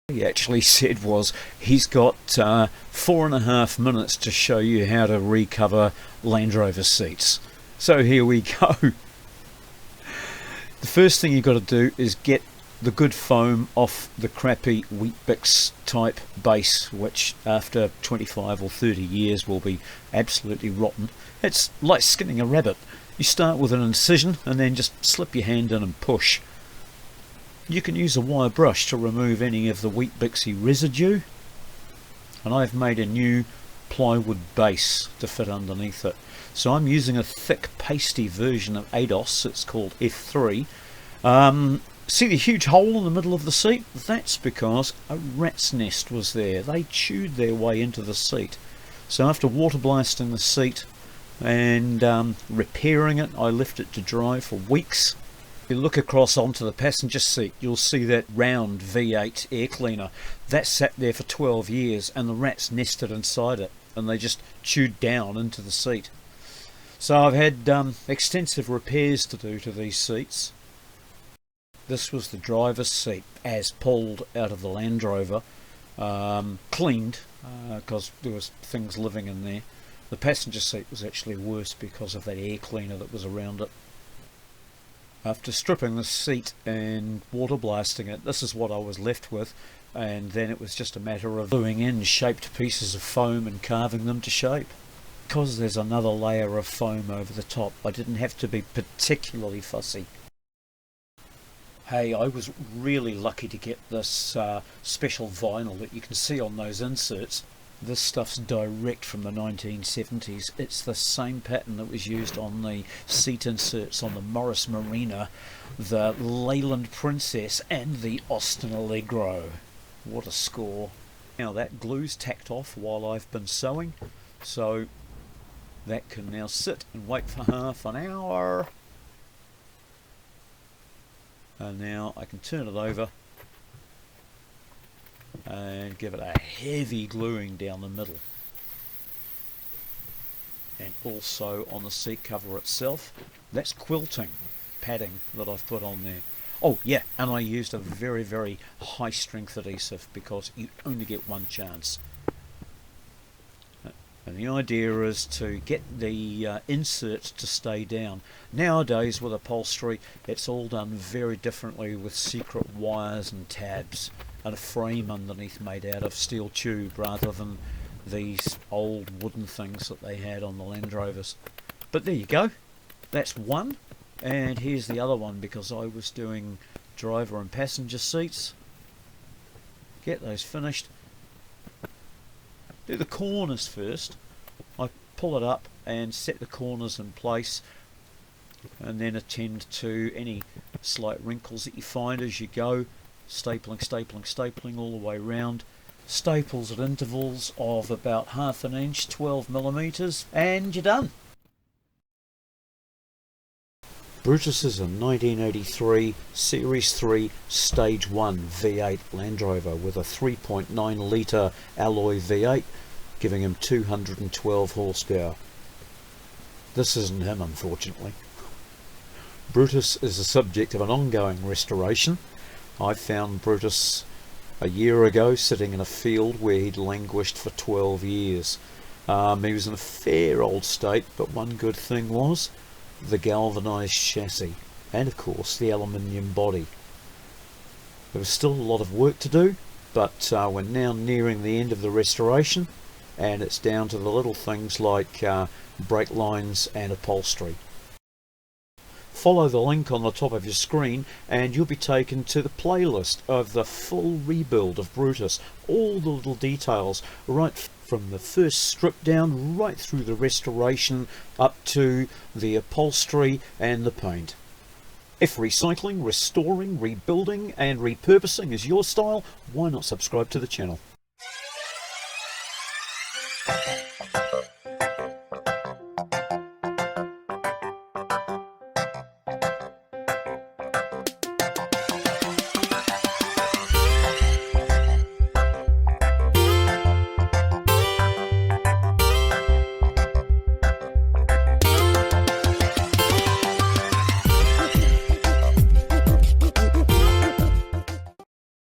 He actually said was he's got 4.5 minutes to show you how to recover Land-Rover seats. So here we go. The first thing you've got to do is get the good foam off the crappy Weet-Bix type base, which after 25 or 30 years will be absolutely rotten. It's like skinning a rabbit. You start with an incision and then just slip your hand in and push. You can use a wire brush to remove any of the Weet-Bixy residue, and I've made a new plywood base to fit underneath it. So I'm using a thick pasty version of ADOS, it's called F3. See the huge hole in the middle of the seat? That's because a rat's nest was there. They chewed their way into the seat. So after water blasting the seat and repairing it, I left it to dry for weeks. If you look across onto the passenger seat, you'll see that round V8 air cleaner. That sat there for 12 years and the rats nested inside it and they just chewed down into the seat. So I've had extensive repairs to do to these seats. This was the driver's seat as pulled out of the Land Rover, cleaned because there was things living in there. The passenger seat was actually worse because of that air cleaner that was around it. After stripping the seat and water blasting it, this is what I was left with, and then it was just a matter of gluing in shaped pieces of foam and carving them to shape. Because there's another layer of foam over the top, I didn't have to be particularly fussy. Hey, I was really lucky to get this special vinyl that you can see on those inserts. This stuff's direct from the 1970s. It's the same pattern that was used on the seat inserts on the Morris Marina, the Leyland Princess and the Austin Allegro. What a score. Now that glue's tacked off while I've been sewing, so that can now sit and wait for half an hour. And now I can turn it over and give it a heavy gluing down the middle, and also on the seat cover itself. That's quilting padding that I've put on there. Oh yeah, and I used a very, very high strength adhesive because you only get one chance. And the idea is to get the inserts to stay down. Nowadays with upholstery, it's all done very differently with secret wires and tabs and a frame underneath made out of steel tube rather than these old wooden things that they had on the Land Rovers. But there you go, that's one, and here's the other one because I was doing driver and passenger seats. Get those finished. Do the corners first. I pull it up and set the corners in place, and then attend to any slight wrinkles that you find as you go. Stapling, stapling, stapling all the way round. Staples at intervals of about ½ an inch, 12mm, and you're done. Brutus is a 1983 Series 3 Stage 1 V8 Land Rover with a 3.9 litre alloy V8 giving him 212 horsepower. This isn't him, unfortunately. Brutus is the subject of an ongoing restoration. I found Brutus a year ago sitting in a field where he'd languished for 12 years. He was in a fair old state, but one good thing was the galvanised chassis and of course the aluminium body. There was still a lot of work to do, but we're now nearing the end of the restoration, and it's down to the little things like brake lines and upholstery. Follow the link on the top of your screen and you'll be taken to the playlist of the full rebuild of Brutus. All the little details, right from the first strip down right through the restoration up to the upholstery and the paint. If recycling, restoring, rebuilding and repurposing is your style, why not subscribe to the channel?